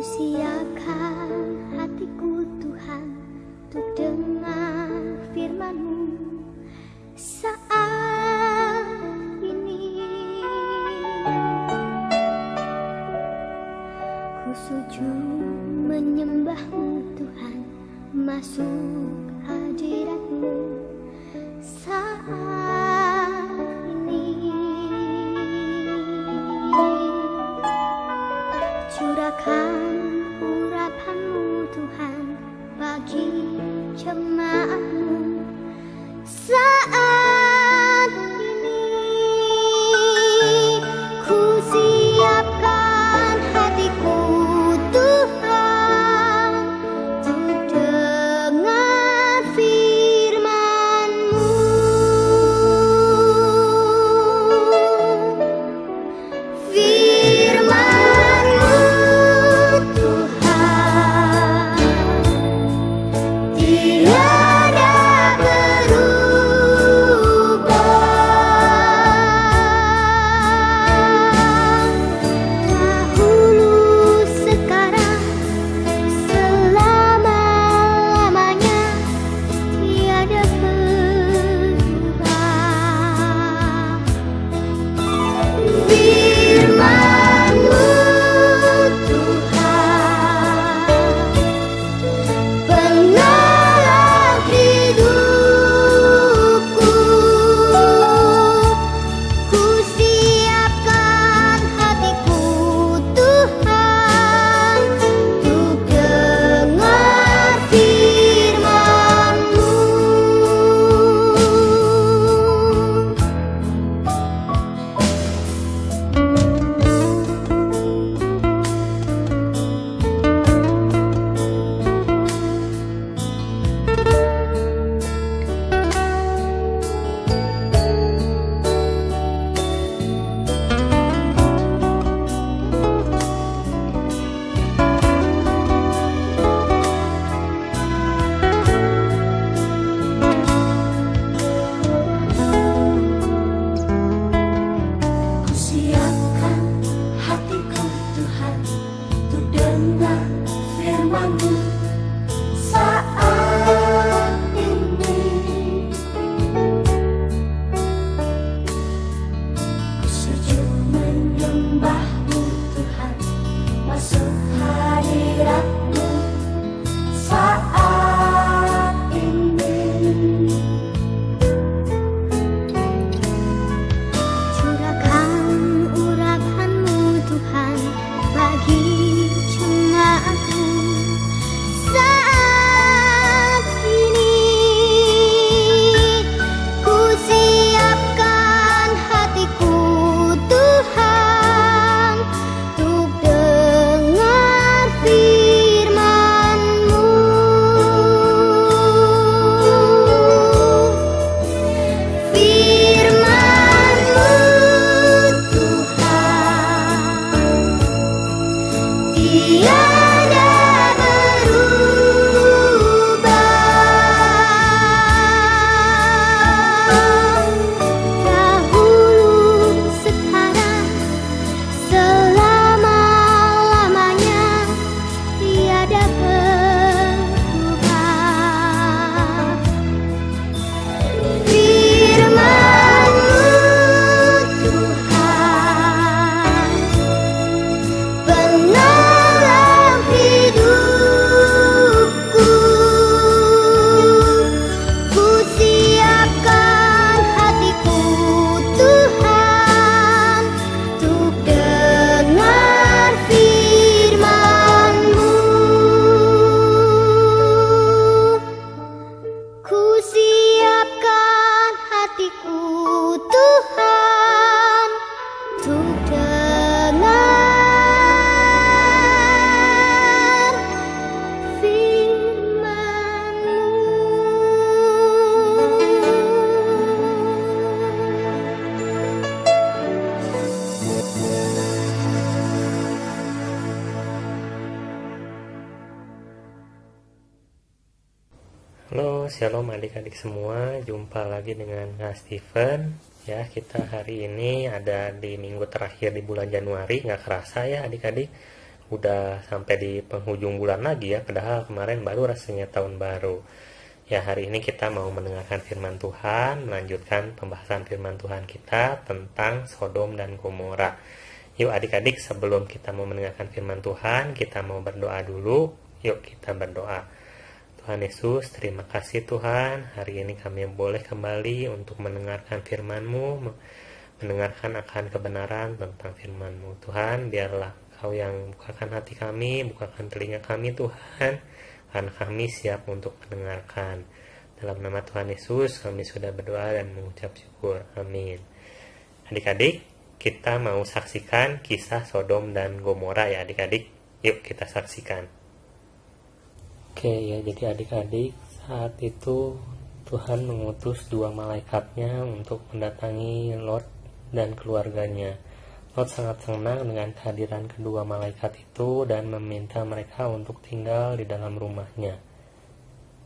Siapkan hatiku Tuhan untuk dengar firman-Mu saat ini. Ku sujud menyembah-Mu Tuhan, masuk hadirat-Mu saat ini. Curahkan urapan-Mu Tuhan bagi jemaat-Mu saat ini. Ku siapkan hatiku Tuhan untuk dengar firman-Mu. Firman-Mu Tuhan tiada berubah, dahulu sekarang selama-lamanya tiada berubah. Firman-Mu Tuhan penolong hidupku. Ku siapkan hatiku Tuhan untuk dengar firman-Mu. Ku siapkan hatiku Tuhan untuk dengar firman-Mu saat ini. Ku sujud menyembah-Mu Tuhan, masuk hadirat-Mu saat ini. Curahkan urapan-Mu Tuhan bagi jemaat-Mu saat ini. Ku siapkan hatiku Tuhan untuk dengar firman-Mu. Firman-Mu Tuhan tiada berubah, dahulu sekarang selama-lamanya tiada berubah. Firman-Mu Tuhan penolong hidupku. Ku siapkan hatiku Tuhan untuk dengar firman-Mu. Ku siapkan hatiku Tuhan untuk dengar firman-Mu. Halo, shalom adik-adik semua. Jumpa lagi dengan Steven. Ya, kita hari ini ada di minggu terakhir di bulan Januari. Nggak kerasa ya adik-adik. Udah sampai di penghujung bulan lagi ya, padahal kemarin baru rasanya tahun baru. Ya, hari ini kita mau mendengarkan firman Tuhan, melanjutkan pembahasan firman Tuhan kita tentang Sodom dan Gomora. Yuk adik-adik, sebelum kita mau mendengarkan firman Tuhan, kita mau berdoa dulu. Yuk kita berdoa. Tuhan Yesus, terima kasih Tuhan, hari ini kami boleh kembali untuk mendengarkan firman-Mu, mendengarkan akan kebenaran tentang firman-Mu. Tuhan, biarlah Kau yang bukakan hati kami, bukakan telinga kami Tuhan, karena kami siap untuk mendengarkan. Dalam nama Tuhan Yesus, kami sudah berdoa dan mengucap syukur. Amin. Adik-adik, kita mau saksikan kisah Sodom dan Gomora ya adik-adik. Yuk kita saksikan. Oke ya, jadi adik-adik, saat itu Tuhan mengutus 2 malaikatnya untuk mendatangi Lot dan keluarganya. Lot sangat senang dengan kehadiran kedua malaikat itu dan meminta mereka untuk tinggal di dalam rumahnya.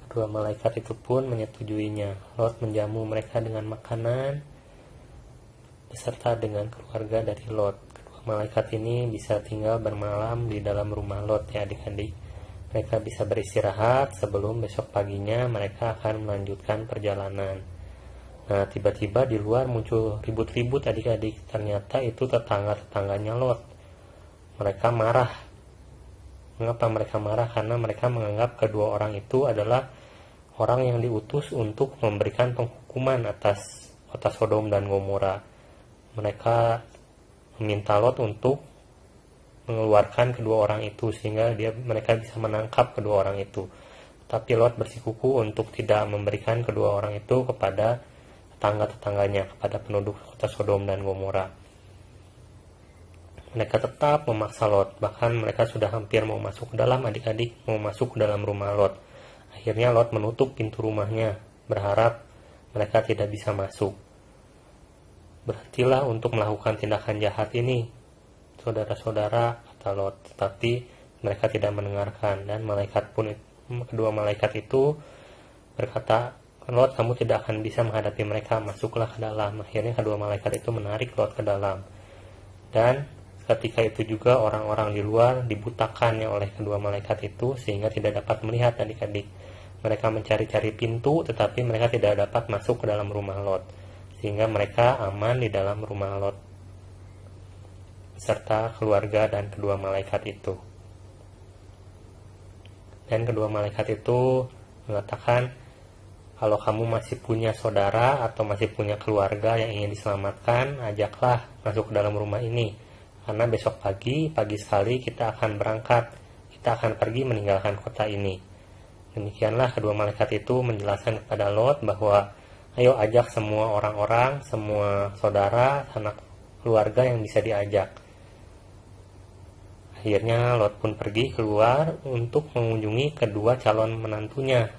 Kedua malaikat itu pun menyetujuinya. Lot menjamu mereka dengan makanan beserta dengan keluarga dari Lot. Kedua malaikat ini bisa tinggal bermalam di dalam rumah Lot ya adik-adik. Mereka bisa beristirahat sebelum besok paginya mereka akan melanjutkan perjalanan. Nah, tiba-tiba di luar muncul ribut-ribut adik-adik. Ternyata itu tetangga-tetangganya Lot. Mereka marah. Mengapa mereka marah? Karena mereka menganggap kedua orang itu adalah orang yang diutus untuk memberikan penghukuman atas kota Sodom dan Gomora. Mereka meminta Lot untuk mengeluarkan kedua orang itu sehingga mereka bisa menangkap kedua orang itu. Tapi Lot bersikukuh untuk tidak memberikan kedua orang itu kepada tetangga-tetangganya, kepada penduduk kota Sodom dan Gomora. Mereka tetap memaksa Lot, bahkan mereka sudah hampir mau masuk ke dalam adik-adik, mau masuk ke dalam rumah Lot. Akhirnya Lot menutup pintu rumahnya, berharap mereka tidak bisa masuk. Berhentilah untuk melakukan tindakan jahat ini, saudara-saudara, kata Lot. Tetapi mereka tidak mendengarkan, dan kedua malaikat itu berkata, Lot, kamu tidak akan bisa menghadapi mereka, masuklah ke dalam. Akhirnya kedua malaikat itu menarik Lot ke dalam. Dan ketika itu juga orang-orang di luar dibutakannya oleh kedua malaikat itu sehingga tidak dapat melihat adik-adik. Mereka mencari-cari pintu tetapi mereka tidak dapat masuk ke dalam rumah Lot. Sehingga mereka aman di dalam rumah Lot beserta keluarga dan kedua malaikat itu. Dan kedua malaikat itu mengatakan, kalau kamu masih punya saudara atau masih punya keluarga yang ingin diselamatkan, ajaklah masuk ke dalam rumah ini. Karena besok pagi sekali kita akan berangkat. Kita akan pergi meninggalkan kota ini. Demikianlah kedua malaikat itu menjelaskan kepada Lot bahwa ayo ajak semua orang-orang, semua saudara, anak keluarga yang bisa diajak. Akhirnya Lot pun pergi keluar untuk mengunjungi kedua calon menantunya.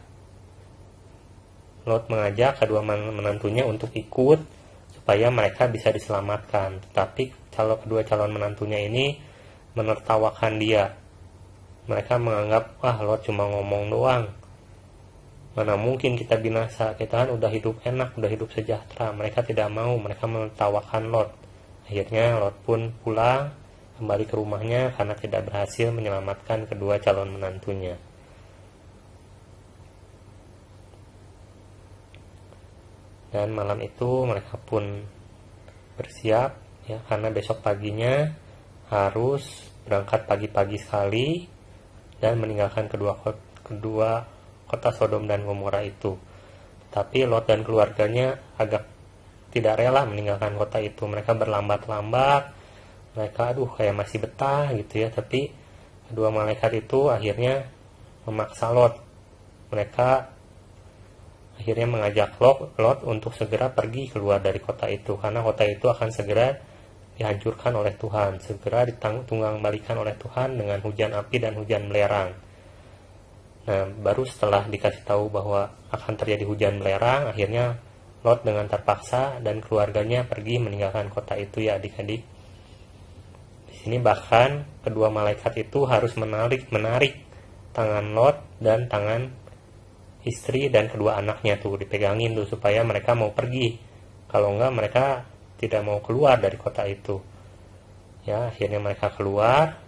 Lot mengajak kedua menantunya untuk ikut supaya mereka bisa diselamatkan. Tetapi kedua calon menantunya ini menertawakan dia. Mereka menganggap, Lot cuma ngomong doang. Mana mungkin kita binasa, kita kan udah hidup enak, udah hidup sejahtera. Mereka tidak mau, mereka menertawakan Lot. Akhirnya Lot pun pulang, kembali ke rumahnya karena tidak berhasil menyelamatkan kedua calon menantunya. Dan malam itu mereka pun bersiap ya, karena besok paginya harus berangkat pagi-pagi sekali dan meninggalkan kedua kota Sodom dan Gomora itu. Tapi Lot dan keluarganya agak tidak rela meninggalkan kota itu. Mereka berlambat-lambat, mereka kayak masih betah gitu ya. Tapi kedua malaikat itu akhirnya memaksa Lot. Mereka akhirnya mengajak Lot untuk segera pergi keluar dari kota itu, karena kota itu akan segera dihancurkan oleh Tuhan, segera ditunggang balikan oleh Tuhan dengan hujan api dan hujan belerang. Nah, baru setelah dikasih tahu bahwa akan terjadi hujan belerang, akhirnya Lot dengan terpaksa dan keluarganya pergi meninggalkan kota itu ya adik-adik. Di sini bahkan kedua malaikat itu harus menarik tangan Lot dan tangan istri dan kedua anaknya tuh, dipegangin tuh supaya mereka mau pergi. Kalau enggak mereka tidak mau keluar dari kota itu. Ya, akhirnya mereka keluar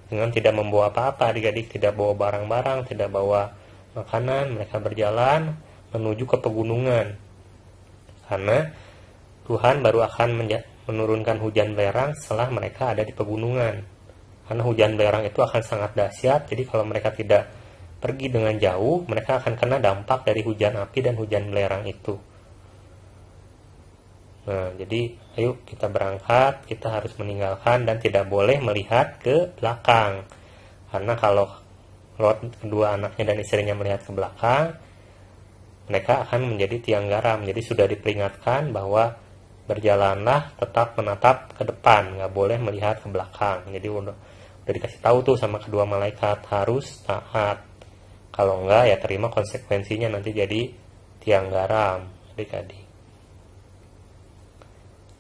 dengan tidak membawa apa-apa adik-adik, tidak bawa barang-barang, tidak bawa makanan. Mereka berjalan menuju ke pegunungan, karena Tuhan baru akan menurunkan hujan belerang setelah mereka ada di pegunungan. Karena hujan belerang itu akan sangat dahsyat, jadi kalau mereka tidak pergi dengan jauh, mereka akan kena dampak dari hujan api dan hujan belerang itu. Nah, jadi ayo kita berangkat, kita harus meninggalkan dan tidak boleh melihat ke belakang. Karena kalau Lot, kedua anaknya dan istrinya melihat ke belakang, mereka akan menjadi tiang garam. Jadi sudah diperingatkan bahwa berjalanlah tetap menatap ke depan, nggak boleh melihat ke belakang. Jadi udah dikasih tahu tuh sama kedua malaikat, harus taat. Kalau enggak ya terima konsekuensinya, nanti jadi tiang garam, adik-adik.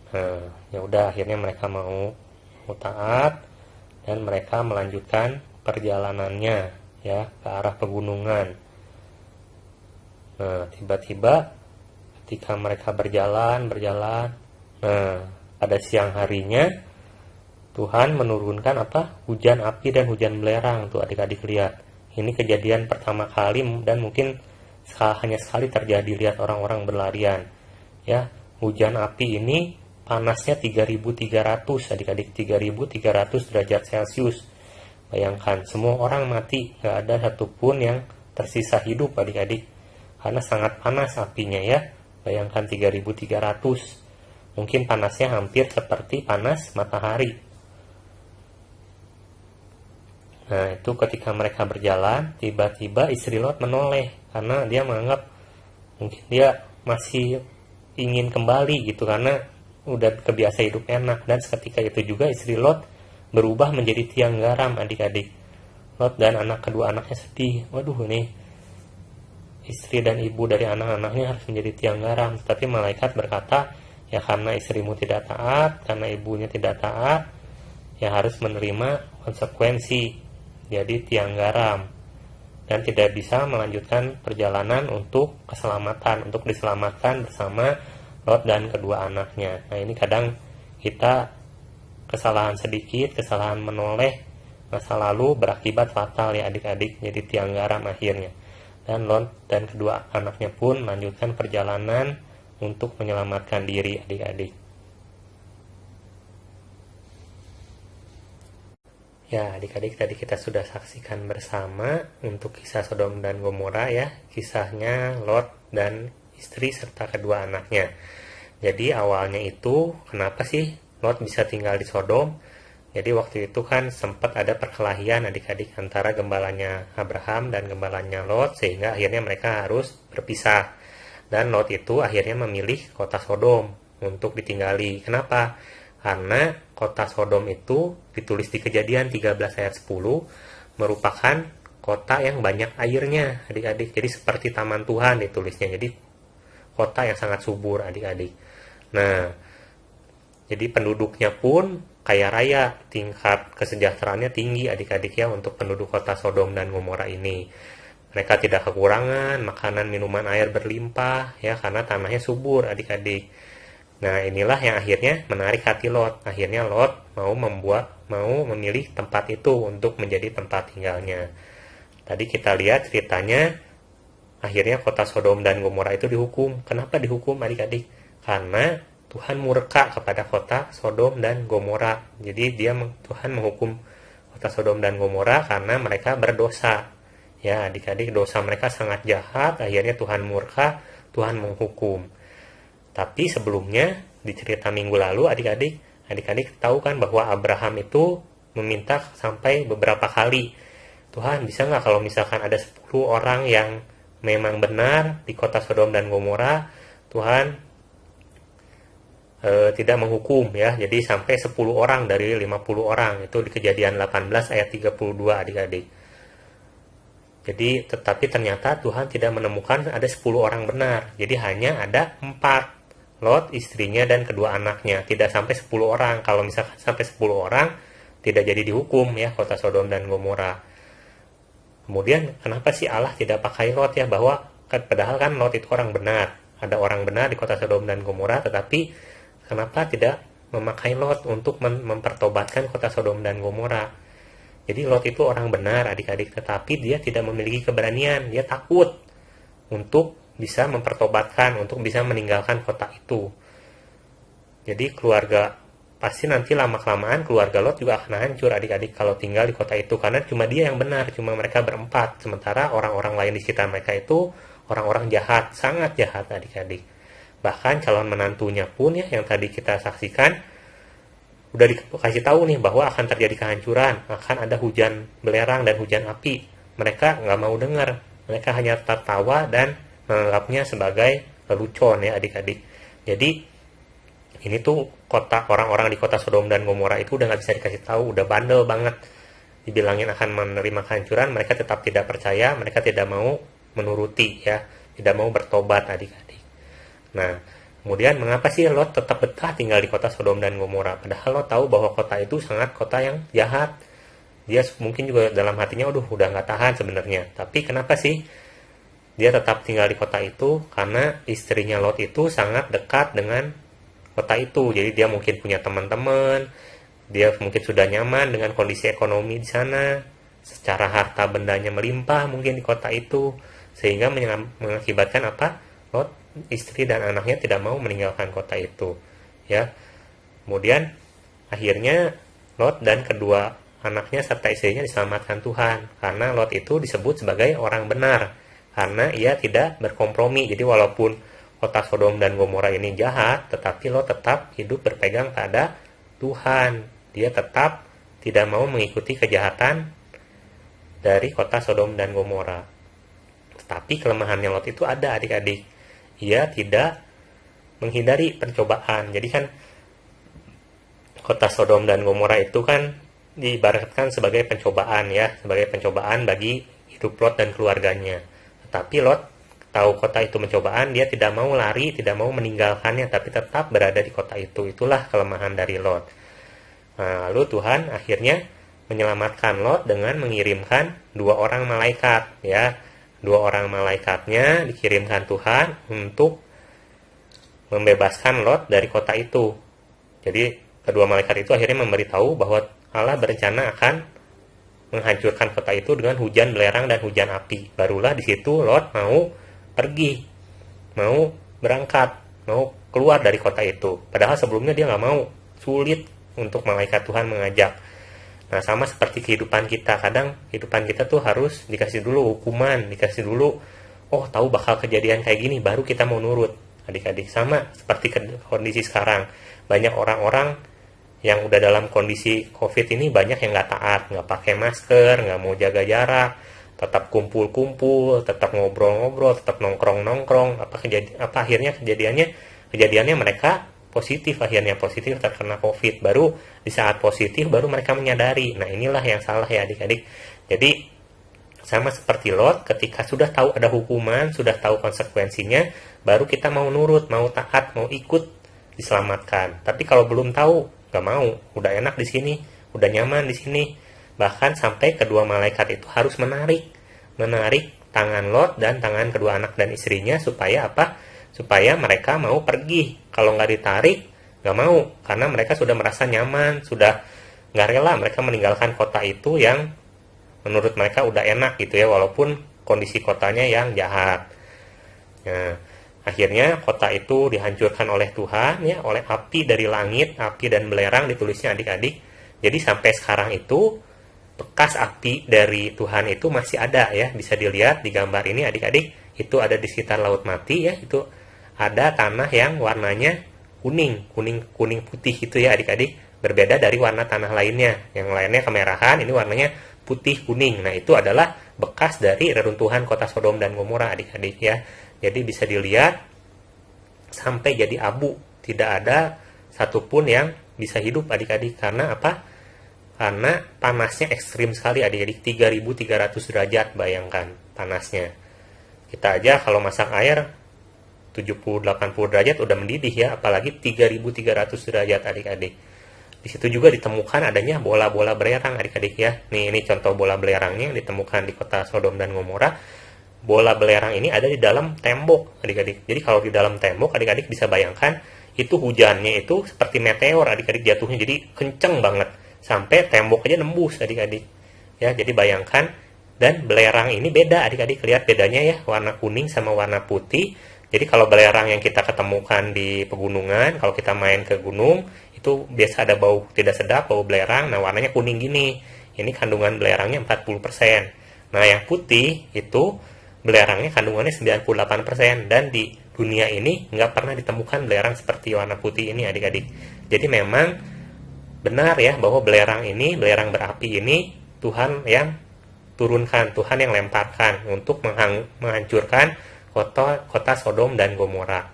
Nah, ya udah akhirnya mereka mau taat dan mereka melanjutkan perjalanannya ya ke arah pegunungan. Nah, tiba-tiba ketika mereka berjalan, nah, pada siang harinya Tuhan menurunkan apa? Hujan api dan hujan belerang tuh adik-adik lihat. Ini kejadian pertama kali dan mungkin hanya sekali terjadi, lihat orang-orang berlarian. Ya, hujan api ini panasnya 3300 adik-adik, 3300 derajat Celcius. Bayangkan, semua orang mati, gak ada satupun yang tersisa hidup adik-adik, karena sangat panas apinya ya. Bayangkan 3300, mungkin panasnya hampir seperti panas matahari. Nah, itu ketika mereka berjalan, tiba-tiba istri Lot menoleh, karena dia menganggap mungkin dia masih ingin kembali gitu, karena udah kebiasa hidup enak. Dan seketika itu juga istri Lot berubah menjadi tiang garam adik-adik. Lot dan kedua anaknya sedih. Waduh, nih istri dan ibu dari anak-anaknya harus menjadi tiang garam. Tapi malaikat berkata, ya karena istrimu tidak taat, karena ibunya tidak taat, ya harus menerima konsekuensi, jadi tiang garam, dan tidak bisa melanjutkan perjalanan untuk keselamatan, untuk diselamatkan bersama Lot dan kedua anaknya. Nah, ini kadang kita kesalahan sedikit, kesalahan menoleh masa lalu berakibat fatal ya adik-adik, jadi tiang garam akhirnya. Dan Lot dan kedua anaknya pun melanjutkan perjalanan untuk menyelamatkan diri adik-adik. Ya adik-adik, tadi kita sudah saksikan bersama untuk kisah Sodom dan Gomora ya, kisahnya Lot dan istri serta kedua anaknya. Jadi awalnya itu kenapa sih Lot bisa tinggal di Sodom? Jadi waktu itu kan sempat ada perkelahian adik-adik antara gembalanya Abraham dan gembalanya Lot, sehingga akhirnya mereka harus berpisah. Dan Lot itu akhirnya memilih kota Sodom untuk ditinggali. Kenapa? Karena kota Sodom itu ditulis di Kejadian 13 ayat 10 merupakan kota yang banyak airnya adik-adik. Jadi seperti taman Tuhan ditulisnya. Jadi kota yang sangat subur adik-adik. Nah, jadi penduduknya pun kaya raya, tingkat kesejahteraannya tinggi adik-adik ya untuk penduduk kota Sodom dan Gomora ini. Mereka tidak kekurangan makanan, minuman, air berlimpah ya, karena tanahnya subur adik-adik. Nah, inilah yang akhirnya menarik hati Lot. Akhirnya Lot mau memilih tempat itu untuk menjadi tempat tinggalnya. Tadi kita lihat ceritanya, akhirnya kota Sodom dan Gomora itu dihukum. Kenapa dihukum adik-adik? Karena Tuhan murka kepada kota Sodom dan Gomora. Jadi Tuhan menghukum kota Sodom dan Gomora karena mereka berdosa. Ya adik-adik, dosa mereka sangat jahat. Akhirnya Tuhan murka, Tuhan menghukum. Tapi sebelumnya di cerita minggu lalu adik-adik tahu kan bahwa Abraham itu meminta sampai beberapa kali, Tuhan bisa nggak kalau misalkan ada 10 orang yang memang benar di kota Sodom dan Gomora, Tuhan tidak menghukum ya. Jadi sampai 10 orang dari 50 orang, itu di Kejadian 18 ayat 32 adik-adik. Jadi tetapi ternyata Tuhan tidak menemukan ada 10 orang benar. Jadi hanya ada 4, Lot, istrinya dan kedua anaknya. Tidak sampai 10 orang. Kalau misalkan sampai 10 orang tidak jadi dihukum ya kota Sodom dan Gomora. Kemudian kenapa sih Allah tidak pakai Lot ya, bahwa padahal kan Lot itu orang benar. Ada orang benar di kota Sodom dan Gomora, tetapi kenapa tidak memakai Lot untuk mempertobatkan kota Sodom dan Gomora? Jadi Lot itu orang benar adik-adik, tetapi dia tidak memiliki keberanian, dia takut untuk bisa mempertobatkan, untuk bisa meninggalkan kota itu. Jadi pasti nanti lama-kelamaan keluarga Lot juga akan hancur adik-adik kalau tinggal di kota itu, karena cuma dia yang benar, cuma mereka berempat, sementara orang-orang lain di sekitar mereka itu orang-orang jahat, sangat jahat adik-adik. Bahkan calon menantunya pun ya yang tadi kita saksikan udah dikasih tahu nih bahwa akan terjadi kehancuran, akan ada hujan belerang dan hujan api. Mereka nggak mau dengar, mereka hanya tertawa dan menganggapnya sebagai lelucon ya adik-adik. Jadi ini tuh orang-orang di kota Sodom dan Gomora itu udah nggak bisa dikasih tahu, udah bandel banget. Dibilangin akan menerima kehancuran, mereka tetap tidak percaya, mereka tidak mau menuruti ya, tidak mau bertobat adik-adik. Nah, kemudian mengapa sih Lot tetap betah tinggal di kota Sodom dan Gomora? Padahal Lot tahu bahwa kota itu sangat kota yang jahat. Dia mungkin juga dalam hatinya, udah nggak tahan sebenarnya. Tapi kenapa sih dia tetap tinggal di kota itu? Karena istrinya Lot itu sangat dekat dengan kota itu. Jadi dia mungkin punya teman-teman, dia mungkin sudah nyaman dengan kondisi ekonomi di sana, secara harta bendanya melimpah mungkin di kota itu, sehingga mengakibatkan apa? Lot, istri dan anaknya tidak mau meninggalkan kota itu. Ya. Kemudian akhirnya Lot dan kedua anaknya serta istrinya diselamatkan Tuhan, karena Lot itu disebut sebagai orang benar, karena ia tidak berkompromi. Jadi walaupun kota Sodom dan Gomora ini jahat, tetapi Lot tetap hidup berpegang pada Tuhan. Dia tetap tidak mau mengikuti kejahatan dari kota Sodom dan Gomora. Tetapi kelemahannya Lot itu ada adik-adik. Ia tidak menghindari pencobaan. Jadi kan kota Sodom dan Gomora itu kan diibaratkan sebagai pencobaan ya, sebagai pencobaan bagi hidup Lot dan keluarganya. Tetapi Lot tahu kota itu mencobaan, dia tidak mau lari, tidak mau meninggalkannya, tapi tetap berada di kota itu. Itulah kelemahan dari Lot. Nah, lalu Tuhan akhirnya menyelamatkan Lot dengan mengirimkan 2 orang malaikat, ya. 2 orang malaikatnya dikirimkan Tuhan untuk membebaskan Lot dari kota itu. Jadi kedua malaikat itu akhirnya memberitahu bahwa Allah berencana akan menghancurkan kota itu dengan hujan belerang dan hujan api. Barulah di situ Lot mau pergi, mau berangkat, mau keluar dari kota itu. Padahal sebelumnya dia nggak mau, sulit untuk malaikat Tuhan mengajak. Nah, sama seperti kehidupan kita, kadang kehidupan kita tuh harus dikasih dulu hukuman, dikasih dulu, tahu bakal kejadian kayak gini, baru kita mau nurut. Adik-adik, sama seperti kondisi sekarang. Banyak orang-orang yang udah dalam kondisi COVID ini, banyak yang nggak taat, nggak pakai masker, nggak mau jaga jarak, tetap kumpul-kumpul, tetap ngobrol-ngobrol, tetap nongkrong-nongkrong. Apa akhirnya kejadiannya mereka positif terkena COVID. Baru di saat positif baru mereka menyadari. Nah, inilah yang salah ya adik-adik. Jadi sama seperti Lot, ketika sudah tahu ada hukuman, sudah tahu konsekuensinya, baru kita mau nurut, mau taat, mau ikut diselamatkan. Tapi kalau belum tahu, gak mau, udah enak di sini, udah nyaman di sini. Bahkan sampai kedua malaikat itu harus menarik tangan Lot dan tangan kedua anak dan istrinya supaya apa? Supaya mereka mau pergi. Kalau nggak ditarik, nggak mau, karena mereka sudah merasa nyaman, sudah nggak rela mereka meninggalkan kota itu yang menurut mereka udah enak gitu ya, walaupun kondisi kotanya yang jahat. Nah, akhirnya kota itu dihancurkan oleh Tuhan ya, oleh api dari langit, api dan belerang ditulisnya adik-adik. Jadi sampai sekarang itu bekas api dari Tuhan itu masih ada ya, bisa dilihat di gambar ini adik-adik. Itu ada di sekitar Laut Mati ya, itu ada tanah yang warnanya kuning putih itu ya adik-adik, berbeda dari warna tanah lainnya. Yang lainnya kemerahan, ini warnanya putih kuning. Nah, itu adalah bekas dari reruntuhan kota Sodom dan Gomora adik-adik ya. Jadi bisa dilihat sampai jadi abu, tidak ada satupun yang bisa hidup adik-adik. Karena apa? Karena panasnya ekstrim sekali adik-adik, 3.300 derajat, bayangkan panasnya. Kita aja kalau masak air 70-80 derajat udah mendidih ya, apalagi 3.300 derajat adik-adik. Di situ juga ditemukan adanya bola-bola belerang adik-adik ya. Ini contoh bola belerangnya yang ditemukan di kota Sodom dan Gomora. Bola belerang ini ada di dalam tembok adik-adik. Jadi kalau di dalam tembok adik-adik bisa bayangkan itu hujannya itu seperti meteor adik-adik jatuhnya, jadi kenceng banget. Sampai tembok aja nembus adik-adik. Ya, jadi bayangkan, dan belerang ini beda, adik-adik lihat bedanya ya, warna kuning sama warna putih. Jadi kalau belerang yang kita ketemukan di pegunungan, kalau kita main ke gunung, itu biasa ada bau tidak sedap, bau belerang, nah warnanya kuning gini. Ini kandungan belerangnya 40%. Nah, yang putih itu belerangnya kandungannya 98%, dan di dunia ini nggak pernah ditemukan belerang seperti warna putih ini, adik-adik. Jadi memang benar ya bahwa belerang ini, belerang berapi ini Tuhan yang turunkan, Tuhan yang lemparkan untuk menghancurkan kota Sodom dan Gomora.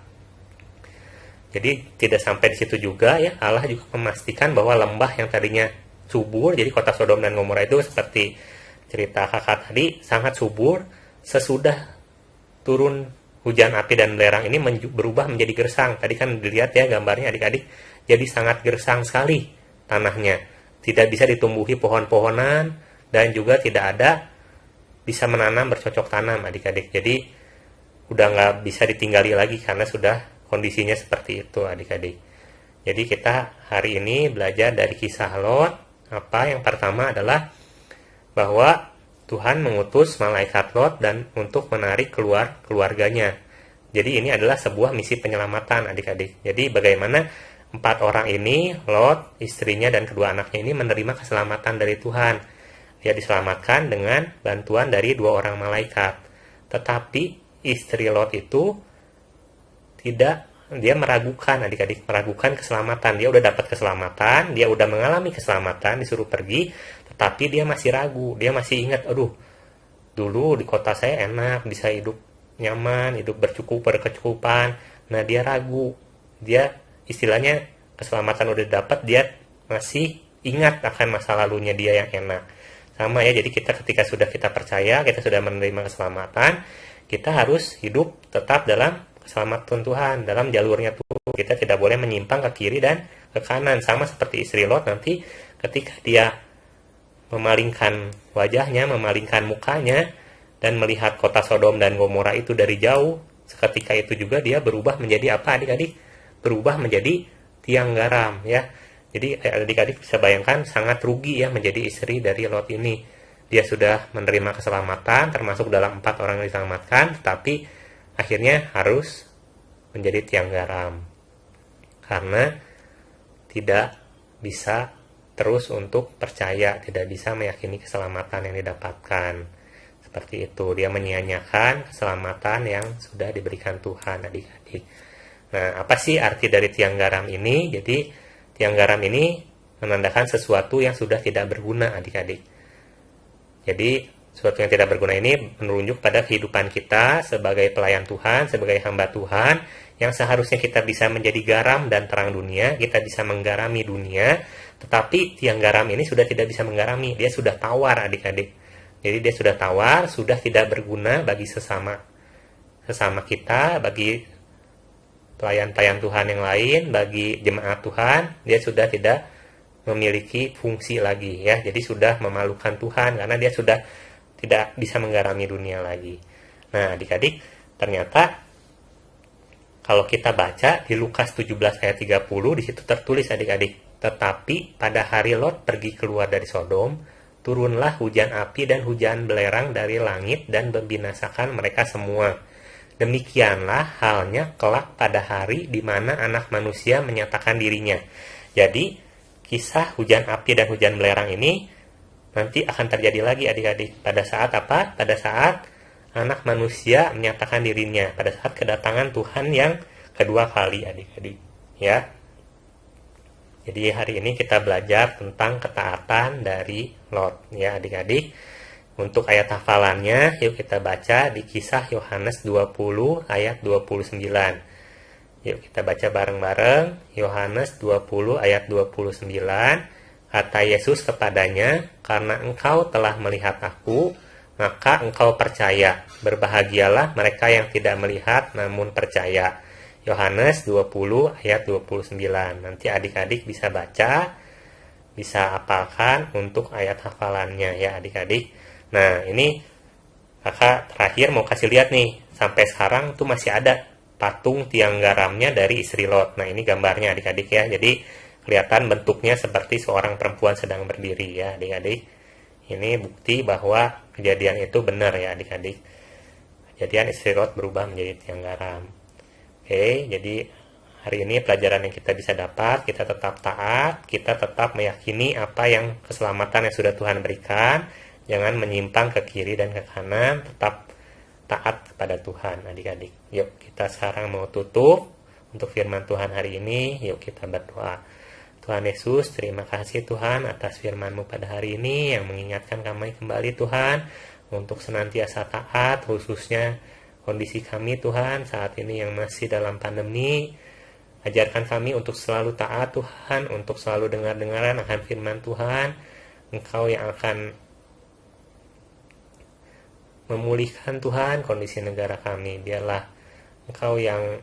Jadi tidak sampai di situ juga ya, Allah juga memastikan bahwa lembah yang tadinya subur, jadi kota Sodom dan Gomora itu seperti cerita kakak tadi sangat subur, sesudah turun hujan api dan belerang ini berubah menjadi gersang. Tadi kan dilihat ya gambarnya adik-adik, jadi sangat gersang sekali tanahnya. Tidak bisa ditumbuhi pohon-pohonan, dan juga tidak ada bisa menanam bercocok tanam adik-adik. Jadi udah nggak bisa ditinggali lagi karena sudah kondisinya seperti itu adik-adik. Jadi kita hari ini belajar dari kisah Lot. Apa yang pertama adalah bahwa Tuhan mengutus malaikat Lot dan untuk menarik keluar keluarganya. Jadi ini adalah sebuah misi penyelamatan adik-adik. Jadi bagaimana 4 orang ini, Lot, istrinya dan kedua anaknya ini menerima keselamatan dari Tuhan. Dia diselamatkan dengan bantuan dari 2 orang malaikat. Tetapi istri Lot itu tidak, dia meragukan adik-adik, meragukan keselamatan. Dia udah dapat keselamatan, dia udah mengalami keselamatan, disuruh pergi, tetapi dia masih ragu, dia masih ingat, aduh, dulu di kota saya enak, bisa hidup nyaman, hidup berkecukupan. Nah, dia ragu, dia istilahnya keselamatan udah dapat, dia masih ingat akan masa lalunya dia yang enak. Sama ya, jadi ketika sudah kita percaya, kita sudah menerima keselamatan, kita harus hidup tetap dalam keselamatan Tuhan, dalam jalurnya Tuhan. Kita tidak boleh menyimpang ke kiri dan ke kanan. Sama seperti istri Lot, nanti ketika dia memalingkan wajahnya, memalingkan mukanya, dan melihat kota Sodom dan Gomora itu dari jauh, seketika itu juga dia berubah menjadi apa adik-adik? Berubah menjadi tiang garam ya. Jadi adik-adik bisa bayangkan sangat rugi ya menjadi istri dari Lot ini. Dia sudah menerima keselamatan, termasuk dalam 4 orang yang diselamatkan, tetapi akhirnya harus menjadi tiang garam karena tidak bisa terus untuk percaya, tidak bisa meyakini keselamatan yang didapatkan. Seperti itu, dia menyia-nyiakan keselamatan yang sudah diberikan Tuhan adik-adik. Nah, apa sih arti dari tiang garam ini? Jadi tiang garam ini menandakan sesuatu yang sudah tidak berguna adik-adik. Jadi sesuatu yang tidak berguna ini menunjuk pada kehidupan kita sebagai pelayan Tuhan, sebagai hamba Tuhan, yang seharusnya kita bisa menjadi garam dan terang dunia, kita bisa menggarami dunia, tetapi tiang garam ini sudah tidak bisa menggarami, dia sudah tawar adik-adik. Jadi dia sudah tawar, sudah tidak berguna bagi sesama kita, bagi pelayan-pelayan Tuhan yang lain, bagi jemaat Tuhan, dia sudah tidak memiliki fungsi lagi ya. Jadi sudah memalukan Tuhan karena dia sudah tidak bisa menggarami dunia lagi. Nah, adik-adik, ternyata kalau kita baca di Lukas 17 ayat 30, di situ tertulis adik-adik, tetapi pada hari Lot pergi keluar dari Sodom, turunlah hujan api dan hujan belerang dari langit dan membinasakan mereka semua. Demikianlah halnya kelak pada hari di mana Anak Manusia menyatakan dirinya. Jadi, kisah hujan api dan hujan belerang ini nanti akan terjadi lagi adik-adik. Pada saat apa? Pada saat Anak Manusia menyatakan dirinya. Pada saat kedatangan Tuhan yang kedua kali adik-adik. Ya. Jadi hari ini kita belajar tentang ketaatan dari Lot. Ya adik-adik. Untuk ayat hafalannya, yuk kita baca di kisah Yohanes 20 ayat 29. Yuk kita baca bareng-bareng. Yohanes 20 ayat 29. Kata Yesus kepadanya, karena engkau telah melihat aku, maka engkau percaya. Berbahagialah mereka yang tidak melihat namun percaya. Yohanes 20 ayat 29. Nanti adik-adik bisa baca, bisa hafalkan untuk ayat hafalannya ya adik-adik. Nah ini kakak terakhir mau kasih lihat nih. Sampai sekarang tuh masih ada patung tiang garamnya dari istri Lot. Nah ini gambarnya adik-adik ya. Jadi kelihatan bentuknya seperti seorang perempuan sedang berdiri ya adik-adik. Ini bukti bahwa kejadian itu benar ya adik-adik. Kejadian istri Lot berubah menjadi tiang garam. Oke, jadi hari ini pelajaran yang kita bisa dapat, kita tetap taat, kita tetap meyakini apa yang keselamatan yang sudah Tuhan berikan, jangan menyimpang ke kiri dan ke kanan, tetap taat kepada Tuhan adik-adik. Yuk kita sekarang mau tutup untuk firman Tuhan hari ini. Yuk kita berdoa. Tuhan Yesus, terima kasih Tuhan atas firman-Mu pada hari ini yang mengingatkan kami kembali Tuhan untuk senantiasa taat, khususnya kondisi kami Tuhan saat ini yang masih dalam pandemi. Ajarkan kami untuk selalu taat Tuhan, untuk selalu dengar-dengaran akan firman Tuhan. Engkau yang akan memulihkan Tuhan kondisi negara kami. Biarlah Engkau yang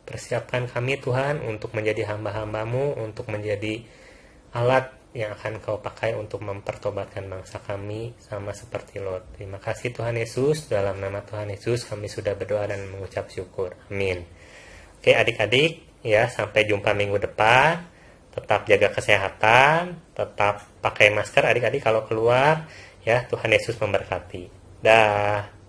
persiapkan kami Tuhan untuk menjadi hamba-hamba-Mu, untuk menjadi alat yang akan Kau pakai untuk mempertobatkan bangsa kami sama seperti Lot. Terima kasih Tuhan Yesus, dalam nama Tuhan Yesus kami sudah berdoa dan mengucap syukur. Amin. Oke adik-adik, ya sampai jumpa minggu depan. Tetap jaga kesehatan, tetap pakai masker adik-adik kalau keluar. Ya, Tuhan Yesus memberkati. Dah.